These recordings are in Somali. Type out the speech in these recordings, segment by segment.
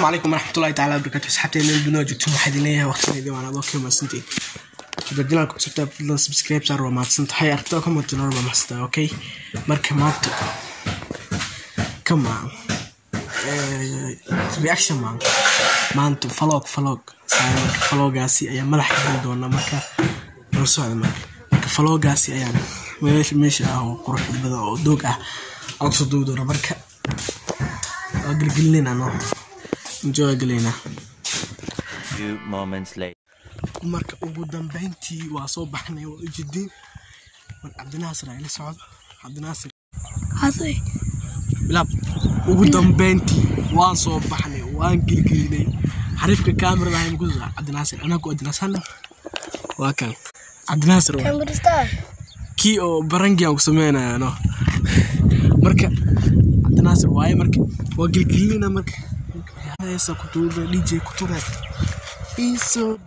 السلام عليكم ورحمة الله تعالى وبركاته. أصحابتي اللي بدنا جبتوا واحد ليها وقتنا دي وأنا بوكي وما سنتي بدنا لكم سبتها في سبسكرايب صاروا ما سنت حي أختكم وتنور ما مستا أوكي مركب ماتو كم رياكشن معه ما أنتم فلوق صار فلوق قاسي أيام ملح يبدونا مركب نوصل مركب فلوق قاسي أيام مش أو قرح بدو دوق أقصد دودو مركب قلنا أنا enjoy قلنا. Few moments later. marka ugu dambeyntii waa soo baxnay oo jidin عبد الناصر ay la socdo عبد الناصر haday bilab ugu dambeyntii waan soo baxnay waan gilgilinay xariifka kaamirada ay ku soo عبد الناصر ana ku adinasana waa kan عبد الناصر kii oo barangi aan ku sameeynaano marka عبد الناصر waay marka waa gilgilina marka هسه كتور دي جي كتور إيسو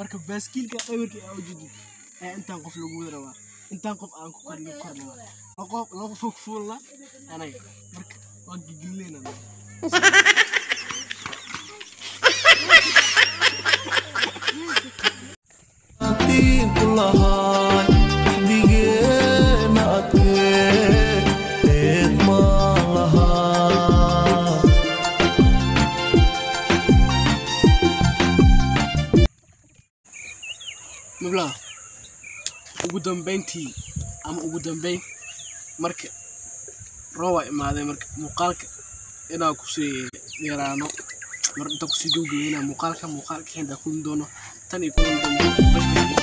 marka baaskiilka awirkii aan jidin intaan qof lagu wada intaan qof aan ku korno qof loo fog fuula anay marka waan gilgilinaa مبلغ ugu dambeyntii ama ugu dambeyn marka rooba imaaday marka muuqaalka inaa ku sii yaraano mar inta ku sii gowgeyna muuqaalka inta ku doono tan iyo kulan dambe